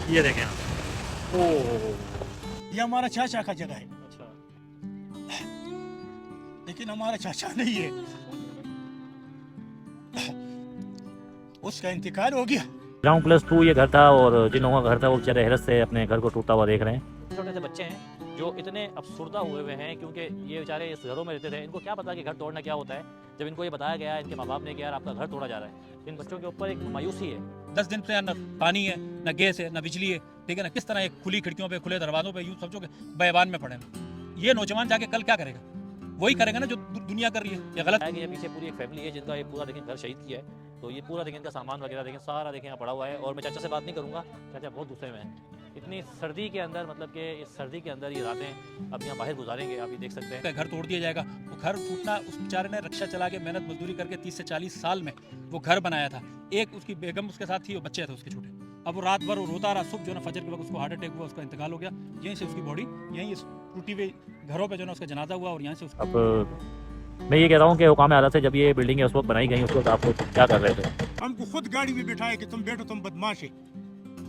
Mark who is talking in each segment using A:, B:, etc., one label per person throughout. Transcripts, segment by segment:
A: ये देखें आप। ओह,
B: ये हमारा चाचा का जगह है,
A: अच्छा।
B: लेकिन हमारा चाचा नहीं है, उसका इंतकाल हो गया।
C: ग्राउंड +2 ये घर था और जिन लोगों का घर था वो बेचारे हैरत से अपने घर को टूटता हुआ देख रहे हैं।
D: छोटे से बच्चे हैं जो इतने अफसुर्दा हुए हुए हैं क्योंकि ये बेचारे इस घरों में रहते थे। इनको क्या पता कि घर तोड़ना क्या होता है। जब इनको ये बताया गया इनके माँ बाप ने कि यार आपका घर तोड़ा जा रहा है, इन बच्चों के ऊपर एक मायूसी है।
E: 10 दिन से न पानी है, न गैस है, न बिजली है, ठीक है ना। किस तरह एक खुली खिड़कियों पे, खुले दरवाजों पे, यूँ समझो कि बैबान में पड़े हैं। ये नौजवान जाके कल क्या करेगा? वही करेगा ना जो दुनिया कर रही है। ये गलत
D: है कि ये पीछे पूरी एक फैमिली है जिनका ये पूरा देखें घर शहीद किया है। तो ये पूरा देखें इनका सामान वगैरह देखें, सारा देखें यहाँ पड़ा हुआ है। और मैं चाचा से बात नहीं करूँगा, चाचा बहुत गुस्से में हैं। इतनी सर्दी के अंदर, मतलब कि इस सर्दी के अंदर ये रातें अब यहाँ बाहर गुजारेंगे, आप ये देख सकते हैं।
E: घर तोड़ दिया जाएगा। वो घर टूटना, उस बेचारे ने रिक्शा चला के मेहनत मजदूरी करके 30 से 40 साल में वो घर बनाया था। एक उसकी बेगम उसके साथ थी, वो बच्चे थे उसके छोटे। अब वो रात भर वो रोता रहा। सुबह जो ना फजर के वक्त उसको हार्ट अटैक हुआ, उसका इंतकाल हो गया। यहीं से उसकी बॉडी यहीं इस टूटी हुई घरों पे जो ना उसका जनाजा हुआ और यहाँ से उसका।
C: अब मैं ये कह रहा हूँ कि हुकाम आला से जब ये बिल्डिंगें उस वक्त बनाई गई उस वक्त आप लोग क्या कर रहे थे?
B: हमको खुद गाड़ी में बिठाए कि तुम बैठो, तुम बदमाश है।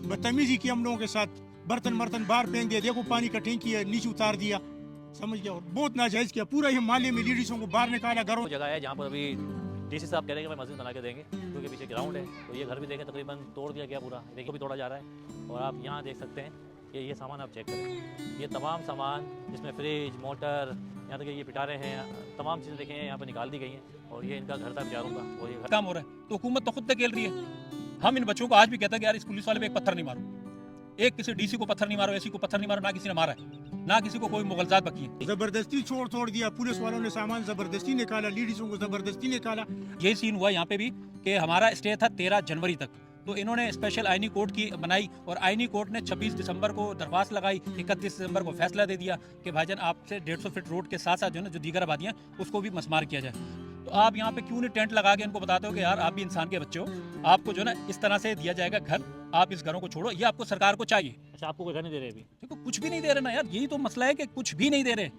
B: बदतमीजी की हम लोगों के साथ, बर्तन बर्तन बाहर फेंक दिया, देखो पानी का टैंकी है नीचे उतार दिया, समझ गया। और बहुत नाजायज किया। पूरा ये माले में लेडीजों को बाहर निकाला घरों।
D: वो जगह है जहाँ पर अभी डीसी साहब कह रहे हैं कि मैं मस्जिद बना के देंगे, क्योंकि पीछे ग्राउंड है। तो ये घर भी देखें तकरीबन तोड़ दिया गया पूरा, देखो भी तोड़ा जा रहा है। और आप यहाँ देख सकते हैं कि ये सामान आप चेक करें, ये तमाम सामान जिसमें फ्रिज, मोटर, यहाँ तक ये पिटारे हैं, तमाम चीज़ें देखें यहाँ पर निकाल दी गई हैं। और ये इनका घर था बेचारों का, और ये
E: काम हो रहा है तो हुकूमत तो खुद पे खेल रही है। हम इन बच्चों को आज भी कहते हैं कि यार इस पुलिस वाले पे एक पत्थर नहीं मारो, एक किसी डीसी को पत्थर नहीं मारो, एसी को पत्थर नहीं मारो। ना किसी ने मारा है, ना किसी को कोई मुगलजात बकी है।
B: जबरदस्ती छोड़ दिया, पुलिस वालों ने सामान जबरदस्ती निकाला, लेडीजों को जबरदस्ती निकाला।
E: यही सीन हुआ यहाँ पे भी कि हमारा स्टे था 13 जनवरी तक। तो इन्होंने स्पेशल आईनी कोर्ट की बनाई और आईनी कोर्ट ने 26 दिसंबर को दरख्वास्त लगाई, 31 दिसंबर को फैसला दे दिया कि भाईजान आपसे 150 फीट रोड के साथ साथ जो ना जो दीगर आबादियाँ उसको भी मस्मार किया जाए। तो आप यहाँ पे क्यों नहीं टेंट लगा के इनको बताते हो कि यार आप भी इंसान के बच्चे हो, आपको जो ना इस तरह से दिया जाएगा घर, आप इस घरों को छोड़ो। ये आपको सरकार को चाहिए।
D: अच्छा, आपको कोई घर नहीं दे रहे अभी?
E: देखो कुछ भी नहीं दे रहे ना यार, यही तो मसला है कि कुछ भी नहीं दे रहे।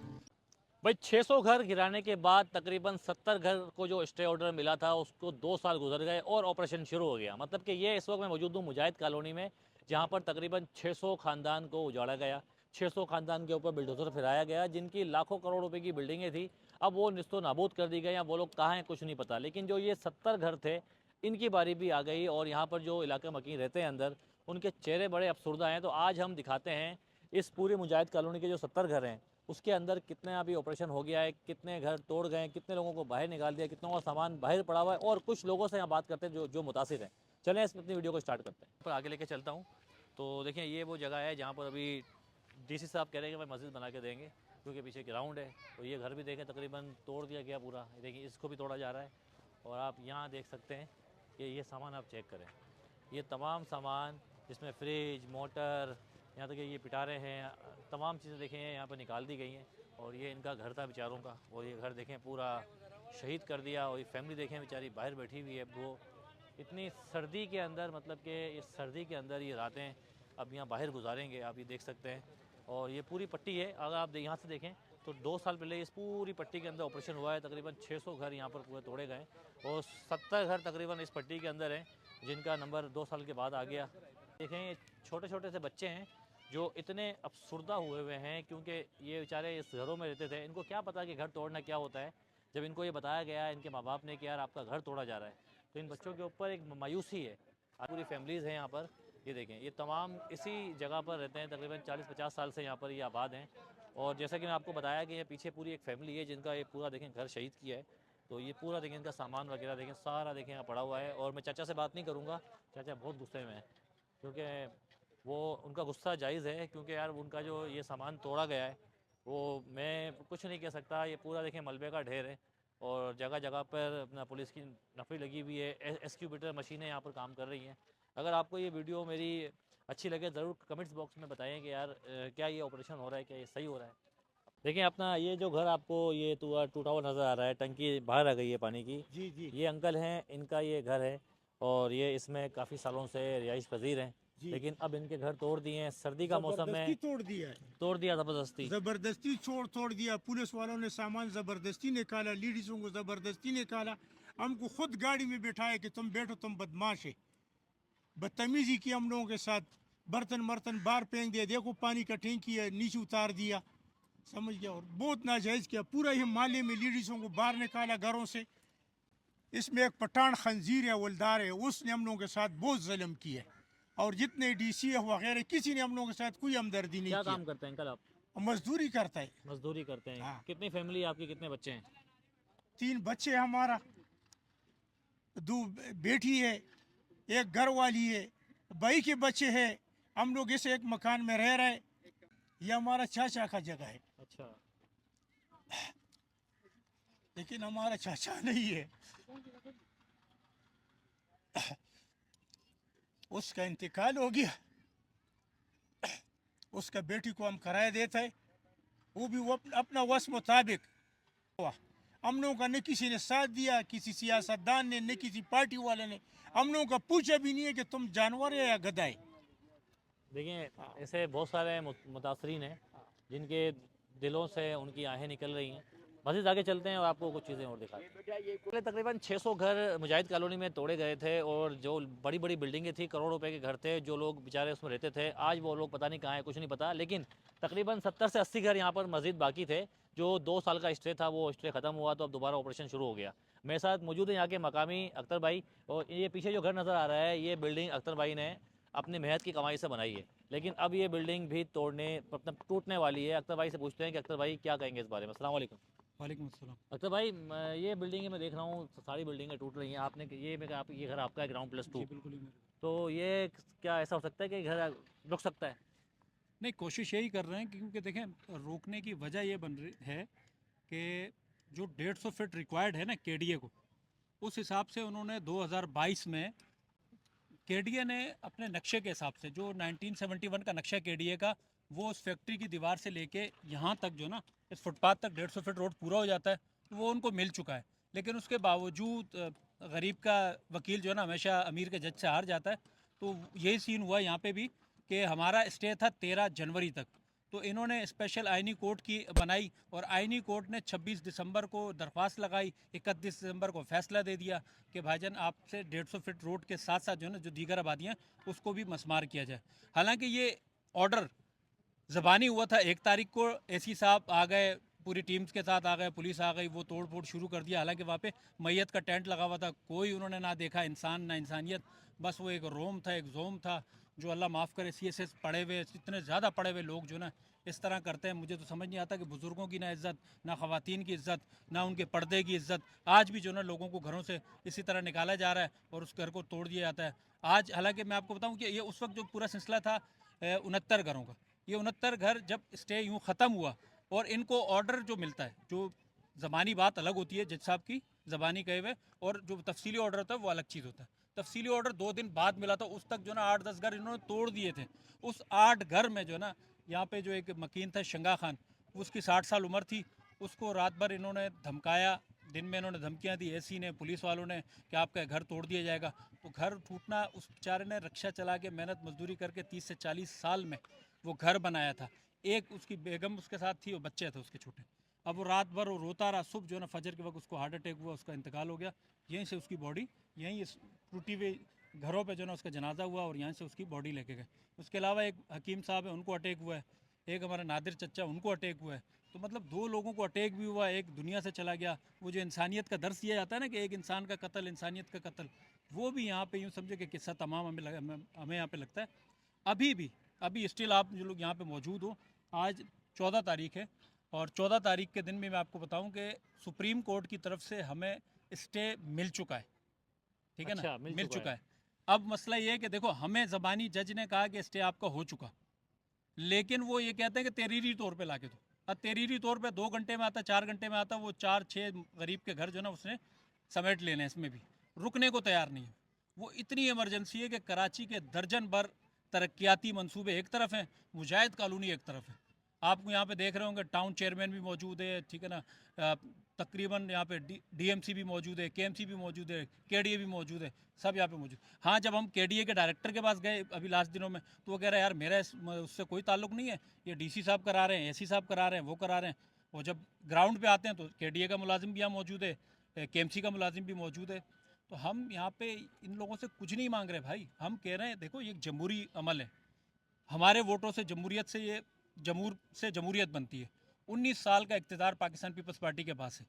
D: भाई 600 घर गिराने के बाद तकरीबन 70 घर को जो स्टे ऑर्डर मिला था उसको 2 साल गुजर गए और ऑपरेशन शुरू हो गया। मतलब कि ये इस वक्त मैं मौजूद हूँ मुजाहिद कॉलोनी में, जहाँ पर तकरीबन 600 ख़ानदान को उजाड़ा गया। 600 ख़ानदान के ऊपर बिल्डोजर फिराया गया, जिनकी लाखों करोड़ रुपए की बिल्डिंगें थी। अब वो निस्तो नाबूद कर दी गई, या वो लोग कहाँ हैं कुछ नहीं पता। लेकिन जो ये 70 घर थे, इनकी बारी भी आ गई। और यहाँ पर जो इलाका मकीन रहते हैं अंदर, उनके चेहरे बड़े अफसुर्दा हैं। तो आज हम दिखाते हैं इस पूरे मुजाहिद कॉलोनी के जो 70 घर हैं उसके अंदर कितने अभी ऑपरेशन हो गया है, कितने घर तोड़ गए, कितने लोगों को बाहर निकाल दिया, कितनों का सामान बाहर पड़ा हुआ है। और कुछ लोगों से यहाँ बात करते हैं जो मुतासिर हैं। चलें इस अपनी वीडियो को स्टार्ट करते हैं। पर आगे लेके चलता हूँ। तो देखिए ये वो जगह है जहाँ पर अभी डीसी साहब कह रहे हैं कि मैं मस्जिद बना के देंगे, क्योंकि पीछे ग्राउंड है। तो ये घर भी देखें तकरीबन तोड़ दिया गया पूरा, देखिए इसको भी तोड़ा जा रहा है। और आप यहाँ देख सकते हैं कि ये सामान आप चेक करें, ये तमाम सामान जिसमें फ्रिज, मोटर, यहाँ तक ये पिटारे हैं, तमाम चीज़ें देखें यहाँ पर निकाल दी गई हैं। और ये इनका घर था बेचारों का, और ये घर देखें पूरा शहीद कर दिया। और ये फैमिली देखें बेचारी बाहर बैठी हुई है। वो इतनी सर्दी के अंदर, मतलब कि इस सर्दी के अंदर ये रातें अब यहाँ बाहर गुजारेंगे, आप ये देख सकते हैं। और ये पूरी पट्टी है, अगर आप यहाँ से देखें तो 2 साल पहले इस पूरी पट्टी के अंदर ऑपरेशन हुआ है। तकरीबन 600 घर यहाँ पर पूरे तोड़े गए और 70 घर तकरीबन इस पट्टी के अंदर हैं, जिनका नंबर 2 साल के बाद आ गया। देखें ये छोटे छोटे से बच्चे हैं जो इतने अफसुर्दा हुए हुए हैं, क्योंकि ये बेचारे इस घरों में रहते थे। इनको क्या पता कि घर तोड़ना क्या होता है। जब इनको ये बताया गया इनके माँ बाप ने कि यार आपका घर तोड़ा जा रहा है, तो इन बच्चों के ऊपर एक मायूसी है। पूरी फैमिलीज़ हैं यहाँ पर, ये देखें ये तमाम इसी जगह पर रहते हैं। तकरीबन 40-50 साल से यहाँ पर ये आबाद हैं। और जैसा कि मैं आपको बताया कि ये पीछे पूरी एक फैमिली है जिनका ये पूरा देखें घर शहीद किया है। तो ये पूरा देखें इनका सामान वगैरह देखें, सारा देखें यहाँ पड़ा हुआ है। और मैं चाचा से बात नहीं करूँगा, चाचा बहुत गुस्से में है, क्योंकि वो उनका गुस्सा जायज़ है, क्योंकि यार उनका जो ये सामान तोड़ा गया है वो मैं कुछ नहीं कह सकता। ये पूरा देखें मलबे का ढेर है और जगह जगह पर अपना पुलिस की नफरी लगी हुई है, एक्सक्यूबेटर मशीनें यहाँ पर काम कर रही हैं। अगर आपको ये वीडियो मेरी अच्छी लगे ज़रूर कमेंट्स बॉक्स में बताएं कि यार क्या ये ऑपरेशन हो रहा है, क्या ये सही हो रहा है। देखिए अपना ये जो घर आपको ये टूटा हुआ नज़र आ रहा है, टंकी बाहर आ गई है पानी की।
B: जी जी
D: ये अंकल हैं, इनका ये घर है और ये इसमें काफ़ी सालों से रिहाइश पजीर हैं। लेकिन अब इनके घर तोड़ दिए हैं, सर्दी का मौसम में
B: तोड़ दिया है,
D: तोड़ दिया ज़बरदस्ती।
B: जबरदस्ती छोड़ दिया। पुलिस वालों ने सामान जबरदस्ती निकाला, लेडीजों को जबरदस्ती निकाला। हमको खुद गाड़ी में बिठाए कि तुम बैठो, तुम बदमाश है। बदतमीजी की हम लोगों के साथ, बर्तन मर्तन बाहर फेंक दिया, देखो पानी का टैंकी है नीचे उतार दिया, समझ गया। और बहुत नाजायज़ किया, पूरा ही माले में लेडीज़ों को बाहर निकाला घरों से। इसमें एक पठान खंजीर है, वलदार है, उसने हम लोगों के साथ बहुत जुल्म किया। और जितने डीसी वगैरह किसी ने हम लोगों के साथ कोई हमदर्दी नहीं
D: क्या
B: किया।
D: काम करते हैं अंकल आप?
B: मजदूरी करता है।
D: मजदूरी करते हैं।
B: हाँ।
D: कितनी फैमिली है आपकी, कितने बच्चे हैं?
B: 3 बच्चे हैं हमारा, 2 बेटी है, एक घर वाली है, भाई के बच्चे हैं। हम लोग इस एक मकान में रह रहे। ये हमारा चाचा का जगह है,
D: अच्छा।
B: लेकिन हमारा चाचा नहीं है। उसका इंतकाल हो गया। उसका बेटी को हम किराया देते हैं, वो भी वो अपना वस मुताबिक हुआ। हम लोगों का न किसी ने साथ दिया, किसी सियासतदान ने, न किसी पार्टी वाले ने। हम लोगों का पूछा भी नहीं है कि तुम जानवर है या गधा है।
D: देखिए, ऐसे बहुत सारे मुतासरीन हैं जिनके दिलों से उनकी आहें निकल रही हैं। मज़ीद आगे चलते हैं और आपको कुछ चीज़ें और दिखाते हैं। पहले तकरीबन 600 घर मुजाहिद कॉलोनी में तोड़े गए थे और जो बड़ी बड़ी बिल्डिंगें थी, करोड़ रुपए के घर थे, जो लोग बेचारे उसमें रहते थे, आज वो लोग पता नहीं कहाँ हैं, कुछ नहीं पता। लेकिन तकरीबन 70 से 80 घर यहाँ पर मज़ीद बाकी थे। जो 2 साल का स्टे था वो स्टे ख़त्म हुआ, तो अब दोबारा ऑपरेशन शुरू हो गया। मेरे साथ मौजूद है यहाँ के मकामी अख्तर भाई, और ये पीछे जो घर नज़र आ रहा है, ये बिल्डिंग अख्तर भाई ने अपनी मेहनत की कमाई से बनाई है। लेकिन अब ये बिल्डिंग भी मतलब टूटने वाली है। अख्तर भाई से पूछते हैं कि अख्तर भाई क्या कहेंगे इस बारे में। अस्सलाम वालेकुम।
E: वालेकुम अस्सलाम।
D: अख्तर भाई, ये बिल्डिंगें मैं देख रहा हूँ, सारी बिल्डिंगें टूट रही हैं। आपने ये मैं आप ये घर आपका है, ग्राउंड +2,
E: जी बिल्कुल ही मेरे।
D: तो ये क्या ऐसा हो सकता है कि घर रुक सकता है?
E: नहीं, कोशिश यही कर रहे हैं क्योंकि देखें, रोकने की वजह ये बन रही है कि जो 150 फीट रिक्वायर्ड है ना केडीए को, उस हिसाब से उन्होंने 2022 में केडीए ने अपने नक्शे के हिसाब से, जो 1971 का नक्शा केडीए का, वो उस फैक्ट्री की दीवार से लेके यहाँ तक जो ना इस फुटपाथ तक 150 फीट रोड पूरा हो जाता है, तो वो उनको मिल चुका है। लेकिन उसके बावजूद गरीब का वकील जो है ना हमेशा अमीर के जज से हार जाता है। तो यही सीन हुआ यहाँ पे भी कि हमारा स्टे था 13 जनवरी तक, तो इन्होंने स्पेशल आइनी कोर्ट की बनाई और आइनी कोर्ट ने 26 दिसंबर को दरख्वास्त लगाई, 31 दिसंबर को फैसला दे दिया कि भाईजान आपसे 150 फीट रोड के साथ साथ जो है ना जो दीगर आबादियाँ उसको भी मस्मार किया जाए। हालांकि ये ऑर्डर ज़बानी हुआ था, 1 तारीख को एसी साहब आ गए, पूरी टीम्स के साथ आ गए, पुलिस आ गई, वो तोड़ फोड़ शुरू कर दिया। हालांकि वहाँ पे मैयत का टेंट लगा हुआ था, कोई उन्होंने ना देखा इंसान ना इंसानियत, बस वो एक रोम था, एक जोम था। जो अल्लाह माफ़ करे CSS पड़े हुए, इतने ज़्यादा पड़े हुए लोग जो ना इस तरह करते हैं, मुझे तो समझ नहीं आता कि बुज़ुर्गों की ना इज़्ज़त, ना ख़वातीन की इज़्ज़त, ना उनके पर्दे की इज़्ज़त। आज भी जो ना लोगों को घरों से इसी तरह निकाला जा रहा है और उस घर को तोड़ दिया जाता है। आज हालांकि मैं आपको बताऊँ कि ये उस वक्त जो पूरा सिलसिला था 69 घरों का, ये 69 घर जब स्टे यूँ ख़त्म हुआ और इनको ऑर्डर जो मिलता है, जो ज़बानी बात अलग होती है जज साहब की ज़बानी कहे हुए, और जो तफसीली ऑर्डर होता है वो अलग चीज़ होता है। तफसीली ऑर्डर 2 दिन बाद मिला था, उस तक जो ना 8-10 घर इन्होंने तोड़ दिए थे। उस 8 घर में जो ना यहाँ पे जो एक मकीन था शंगा खान, उसकी 60 साल उम्र थी, उसको रात भर इन्होंने धमकाया, दिन में इन्होंने धमकियाँ दी एसी ने, पुलिस वालों ने, कि आपका घर तोड़ दिया जाएगा। तो घर टूटना, उस बेचारे ने रक्षा चला के मेहनत मजदूरी करके 30 से 40 साल में वो घर बनाया था। एक उसकी बेगम उसके साथ थी और बच्चे थे उसके छोटे। अब वो रात भर वो रोता रहा, सुबह जो है ना फजर के वक्त उसको हार्ट अटैक हुआ, उसका इंतकाल हो गया। यहीं से उसकी बॉडी, यहीं इस टूटी हुई घरों पे जो है ना उसका जनाजा हुआ और यहाँ से उसकी बॉडी लेके गए। उसके अलावा एक हकीम साहब है, उनको अटैक हुआ है, एक हमारा नादिर चचा, उनको अटैक हुआ है। तो मतलब 2 लोगों को अटैक भी हुआ, एक दुनिया से चला गया। वो जो इंसानियत का दर्स दिया जाता है ना कि एक इंसान का कत्ल, इंसानियत का कत्ल, वो भी यहाँ पे यूँ समझे कि किस्सा तमाम हमें यहाँ पे लगता है। अभी स्टिल आप जो लोग यहाँ पे मौजूद हो, आज 14 तारीख है और 14 तारीख के दिन में मैं आपको बताऊं कि सुप्रीम कोर्ट की तरफ से हमें स्टे मिल चुका है, ठीक है
D: अच्छा,
E: ना, मिल चुका है। अब मसला ये है कि देखो, हमें ज़बानी जज ने कहा कि स्टे आपका हो चुका, लेकिन वो ये कहते हैं कि तहरीरी तौर पे लाके दो। अब तहरीरी तौर पे 2 घंटे में आता, 4 घंटे में आता, वो 4-6 गरीब के घर जो ना उसने समेट लेने, इसमें भी रुकने को तैयार नहीं है। वो इतनी इमरजेंसी है कि कराची के दर्जन भर तरक्याती मंसूबे एक तरफ हैं, मुजाहिद कॉलोनी एक तरफ है। आपको यहाँ पे देख रहे होंगे टाउन चेयरमैन भी मौजूद है, ठीक है ना, तकरीबन यहाँ पे DMC भी मौजूद है, KMC भी मौजूद है, KDA भी मौजूद है, सब यहाँ पे मौजूद। हाँ, जब हम KDA के डायरेक्टर के पास गए अभी लास्ट दिनों में, तो वो कह रहा है यार मेरा उससे कोई ताल्लुक नहीं है, ये DC साहब करा रहे हैं, AC साहब करा रहे हैं, वो करा रहे हैं। और जब ग्राउंड पे आते हैं तो KDA का मुलाजिम भी यहाँ मौजूद है, KMC का मुलाजिम भी मौजूद है। तो हम यहाँ पे इन लोगों से कुछ नहीं मांग रहे भाई, हम कह रहे हैं देखो ये एक जमहूरी अमल है, हमारे वोटों से जमहूरियत से ये जमहूरियत बनती है। 19 साल का इक़्तिदार पाकिस्तान पीपल्स पार्टी के पास है,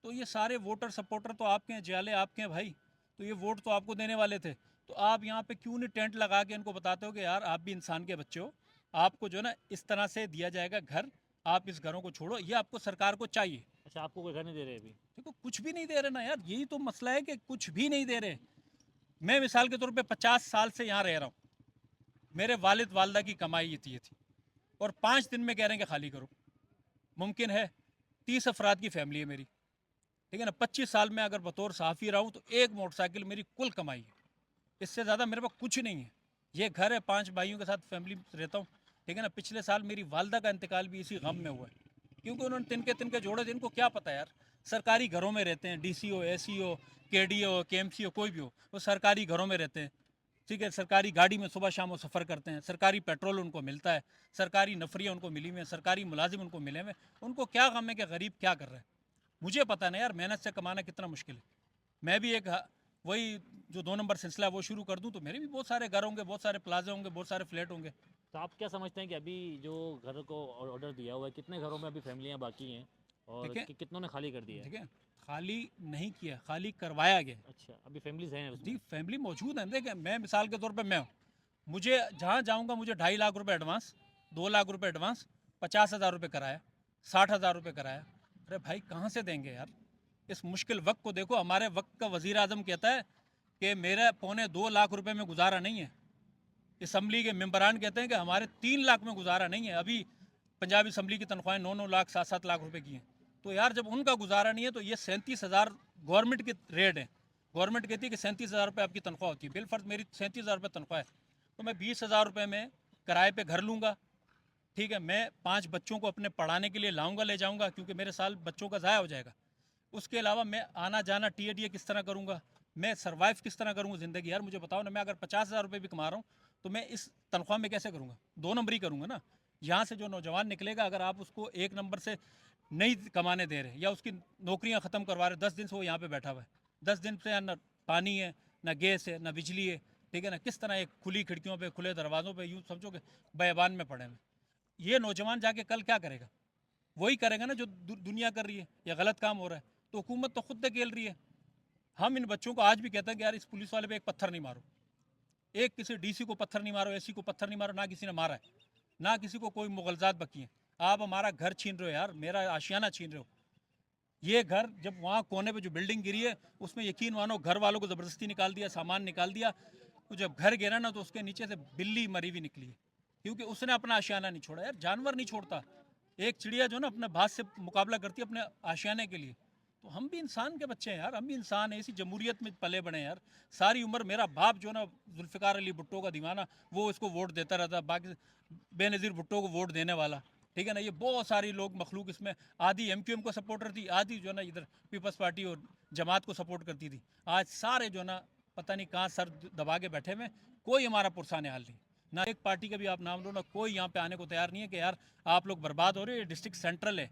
E: तो ये सारे वोटर सपोर्टर तो आपके हैं, जियाले आपके हैं भाई, तो ये वोट तो आपको देने वाले थे। तो आप यहाँ पे क्यों नहीं टेंट लगा के इनको बताते हो कि यार आप भी इंसान के बच्चे हो, आपको जो ना इस तरह से दिया जाएगा घर, आप इस घरों को छोड़ो, ये आपको सरकार को चाहिए।
D: अच्छा, आपको कोई घर नहीं दे रहे अभी?
E: देखो कुछ भी नहीं दे रहे ना यार, यही तो मसला है कि कुछ भी नहीं दे रहे। मैं मिसाल के तौर पे 50 साल से यहाँ रह रहा हूँ, मेरे वालिद वालदा की कमाई ये थी और 5 दिन में कह रहे हैं कि खाली करो। मुमकिन है? 30 अफराद की फैमिली है मेरी, ठीक है ना। 25 साल में अगर बतौर सहाफ़ी रहा हूँ तो एक मोटरसाइकिल मेरी कुल कमाई है, इससे ज़्यादा मेरे पास कुछ नहीं है। ये घर है, 5 भाइयों के साथ फैमिली रहता हूँ, ठीक है ना। पिछले साल मेरी वालदा का इंतकाल भी इसी गम में हुआ है, क्योंकि उन्होंने तिनके जोड़े थे। इनको क्या पता यार, सरकारी घरों में रहते हैं, DCO, SEO, KDO, KMCO कोई भी हो, वो सरकारी घरों में रहते हैं, ठीक है। सरकारी गाड़ी में सुबह शाम वो सफ़र करते हैं, सरकारी पेट्रोल उनको मिलता है, सरकारी नफरियाँ उनको मिली हुई हैं, सरकारी मुलाजिम उनको मिले हुए। उनको क्या गम है कि गरीब क्या कर रहा है? मुझे पता नहीं यार, मेहनत से कमाना कितना मुश्किल है। मैं भी एक वही जो 2 नंबर सिलसिला वो शुरू कर दूं तो मेरे भी बहुत सारे घर होंगे, बहुत सारे प्लाजा होंगे, बहुत सारे फ्लैट होंगे।
D: तो आप क्या समझते हैं कि अभी जो घर को ऑर्डर दिया हुआ है, कितने घरों में अभी फैमिलियाँ बाकी हैं और
E: ठीक है,
D: कितनों ने खाली कर दिया है?
E: ठीक है, खाली नहीं किया, खाली करवाया गया।
D: अच्छा, अभी फैमिलीज हैं उसमें?
E: जी फैमिली मौजूद है। देखिए मैं मिसाल के तौर पे मैं हूँ, मुझे जहाँ जाऊँगा मुझे 2.5 लाख रुपए एडवांस, 2 लाख रुपए एडवांस, 50,000 रुपये कराया, 60,000 रुपये कराया। अरे भाई कहाँ से देंगे यार? इस मुश्किल वक्त को देखो। हमारे वक्त का वज़ीर आज़म कहता है कि मेरा 2.25 लाख रुपए में गुजारा नहीं है। असम्बली के मेंबरान कहते हैं कि हमारे 3 लाख में गुजारा नहीं है। अभी पंजाब असम्बली की तनख्वाहें 9-9 लाख 7-7 लाख रुपए की हैं। तो यार जब उनका गुजारा नहीं है तो ये 37,000 गवर्नमेंट की रेट है। गवर्नमेंट कहती है कि 37,000 रुपये आपकी तनख्वाह होती है, बिलफर्ज मेरी 37,000 रुपये तनख्वाह है, तो मैं 20,000 रुपये में किराए पे घर लूँगा, ठीक है। मैं 5 बच्चों को अपने पढ़ाने के लिए लाऊंगा, ले जाऊंगा, क्योंकि मेरे साल बच्चों का ज़ाया हो जाएगा। उसके अलावा मैं आना जाना TADA किस तरह करूँगा, मैं सर्वाइव किस तरह करूँगा ज़िंदगी? यार मुझे बताओ ना, मैं अगर 50,000 रुपये भी कमा रहा हूँ तो मैं इस तनख्वाह में कैसे करूँगा? 2 नंबरी करूँगा ना। यहाँ से जो नौजवान निकलेगा, अगर आप उसको 1 नंबर से नहीं कमाने दे रहे या उसकी नौकरियाँ ख़त्म करवा रहे, 10 दिन से वो यहाँ पे बैठा हुआ है, 10 दिन से ना पानी है, ना गैस है, ना बिजली है, ठीक है ना। किस तरह एक खुली खिड़कियों पे, खुले दरवाज़ों पे, यूँ समझो कि बेबान में पड़े हैं। ये नौजवान जाके कल क्या करेगा? वही करेगा ना जो दुनिया कर रही है, या गलत काम हो रहा है। तो हुकूमत तो खुद धकेल रही है। हम इन बच्चों को आज भी कहते हैं कि यार इस पुलिस वाले पे एक पत्थर नहीं मारो, एक किसी DC को पत्थर नहीं मारो, SC को पत्थर नहीं मारो। ना किसी ने मारा है, ना किसी को कोई मुगलजात बकी है। आप हमारा घर छीन रहे हो यार, मेरा आशियाना छीन रहे हो। ये घर जब वहाँ कोने पे जो बिल्डिंग गिरी है उसमें यकीन मानो घर वालों को ज़बरदस्ती निकाल दिया, सामान निकाल दिया। तो जब घर गिरा ना तो उसके नीचे से बिल्ली मरी हुई निकली है, क्योंकि उसने अपना आशियाना नहीं छोड़ा। यार जानवर नहीं छोड़ता, एक चिड़िया जो ना अपने भात से मुकाबला करती है अपने आशियाने के लिए। तो हम भी इंसान के बच्चे हैं यार, हम भी इंसान हैं, इसी जमहूरियत में पले बड़े यार। सारी उम्र मेरा बाप जो ना जुल्फ़िकार अली भुट्टो का दीवाना, वो इसको वोट देता रहता, बाकी बेनज़ीर भुट्टो को वोट देने वाला, ठीक है ना। ये बहुत सारी लोग मखलूक इसमें, आधी MQM को सपोर्टर थी, आधी जो ना इधर पीपल्स पार्टी और जमात को सपोर्ट करती थी। आज सारे जो ना पता नहीं कहाँ सर दबा के बैठे हुए, कोई हमारा पुरसाने हाल नहीं। ना एक पार्टी का भी आप नाम लो, ना कोई यहाँ पे आने को तैयार नहीं है कि यार आप लोग बर्बाद हो रहे हो। ये डिस्ट्रिक्ट सेंट्रल है,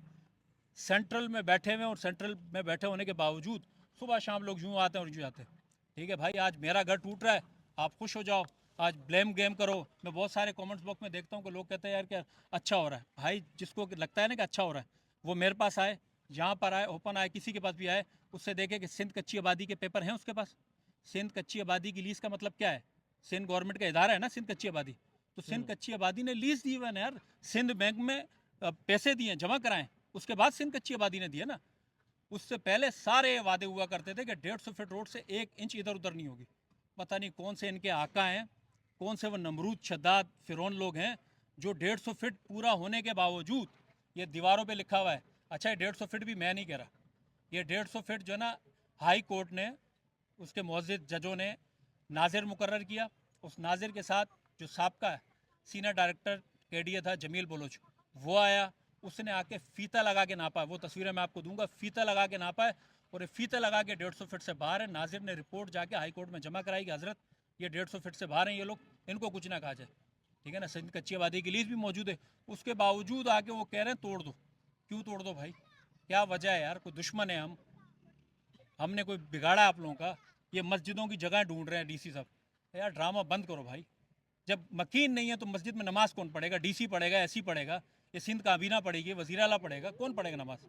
E: सेंट्रल में बैठे हुए, और सेंट्रल में बैठे होने के बावजूद सुबह शाम लोग यूँ आते हैं और यूँ जाते हैं, ठीक है भाई। आज मेरा घर टूट रहा है, आप खुश हो जाओ, आज ब्लेम गेम करो। मैं बहुत सारे कमेंट्स बॉक्स में देखता हूँ कि लोग कहते हैं यार क्या अच्छा हो रहा है। भाई जिसको लगता है ना कि अच्छा हो रहा है, वो मेरे पास आए, यहाँ पर आए, ओपन आए, किसी के पास भी आए, उससे देखे कि सिंध कच्ची आबादी के पेपर हैं उसके पास। सिंध कच्ची आबादी की लीज़ का मतलब क्या है? सिंध गवर्नमेंट का इदारा है ना सिंध कच्ची आबादी, तो सिंध कच्ची आबादी ने लीज़ दी हुआ है ना यार। सिंध बैंक में पैसे दिए, जमा कराएं, उसके बाद सिंध कच्ची आबादी ने दिया ना। उससे पहले सारे वादे हुआ करते थे कि 150 फीट रोड से 1 इंच इधर उधर नहीं होगी। पता नहीं कौन से इनके आका हैं, कौन से वो नमरूद शद्दाद फिरौन लोग हैं जो 150 फीट पूरा होने के बावजूद ये दीवारों पे लिखा हुआ है। अच्छा ये 150 फीट भी मैं नहीं कह रहा, ये 150 फीट जो ना हाई कोर्ट ने, उसके मुअज़्ज़िज़ जजों ने नाजिर मुकर्रर किया। उस नाजिर के साथ जो साबका सीनियर डायरेक्टर KDA था जमील बलोच, वो आया, उसने आके फीता लगा के नापा है। वो तस्वीरें मैं आपको दूंगा, फीता लगा के नापा है, और ये फीता लगा के 150 फीट से बाहर है। नाजिर ने रिपोर्ट जाके हाई कोर्ट में जमा कराई कि हज़रत ये 150 फीट से बाहर हैं ये लोग, इनको कुछ ना कहा जाए, ठीक है ना। सिंध कच्ची आबादी की लीज़ भी मौजूद है, उसके बावजूद आके वो कह रहे हैं तोड़ दो। क्यों तोड़ दो भाई? क्या वजह है यार? कोई दुश्मन है हमने कोई बिगाड़ा आप लोगों का? ये मस्जिदों की जगह ढूंढ रहे हैं DC साहब, यार ड्रामा बंद करो भाई। जब मकीन नहीं है तो मस्जिद में नमाज कौन पढ़ेगा? डीसी पढ़ेगा, एससी पढ़ेगा, ये सिंध काबीना पढ़ेगी, वज़ीर आला पढ़ेगा, कौन पढ़ेगा नमाज?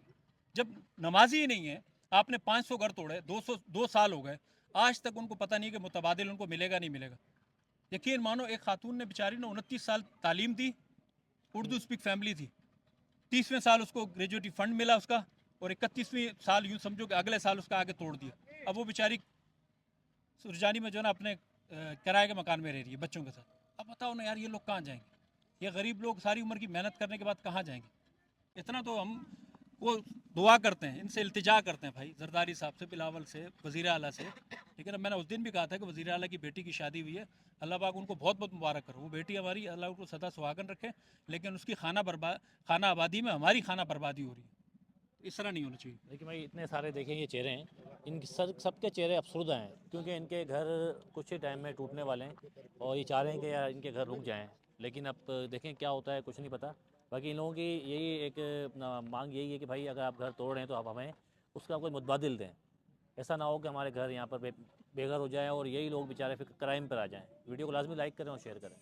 E: जब नमाजी ही नहीं है, आपने 500 घर तोड़े, 2 साल हो गए, आज तक उनको पता नहीं कि मुतबादिल उनको मिलेगा नहीं मिलेगा। यकीन मानो एक खातून ने बेचारी ने 29 साल तालीम दी, उर्दू स्पीक फैमिली थी, 30वें साल उसको ग्रेजुएटी फंड मिला उसका, और 31वें साल यूँ समझो कि अगले साल उसका आगे तोड़ दिया। अब वो बेचारी सुरजानी में जो ना अपने किराए के मकान में रह रही है बच्चों के साथ। अब बताओ ना यार, ये लोग कहाँ जाएंगे? ये गरीब लोग सारी उम्र की मेहनत करने के बाद कहाँ जाएंगे? इतना तो हम वो दुआ करते हैं, इनसे इल्तिजा करते हैं भाई, जरदारी साहब से, बिलावल से, वज़ीर आला से। लेकिन अब मैंने उस दिन भी कहा था कि वज़ीर आला की बेटी की शादी हुई है, अल्लाह पाक उनको बहुत बहुत मुबारक करो। वो बेटी हमारी, अल्लाह उनको सदा सुहागन रखे, लेकिन उसकी खाना आबादी में हमारी खाना बर्बादी हो रही है। इस तरह नहीं होना चाहिए।
D: देखिए भाई, इतने सारे देखें ये चेहरे हैं, इन सबके चेहरे अफसुर्दा हैं, क्योंकि इनके घर कुछ ही टाइम में टूटने वाले हैं और ये चाह रहे हैं कि यार इनके घर रुक जाएं। लेकिन अब देखें क्या होता है, कुछ नहीं पता। बाकी इन लोगों की यही एक मांग यही है कि भाई अगर आप घर तोड़ रहे हैं तो आप हमें उसका कोई मुतबादिल दें। ऐसा ना हो कि हमारे घर यहाँ पर बेघर हो जाएँ और यही लोग बेचारे फिर क्राइम पर आ जाएँ। वीडियो को लाजमी लाइक करें और शेयर करें।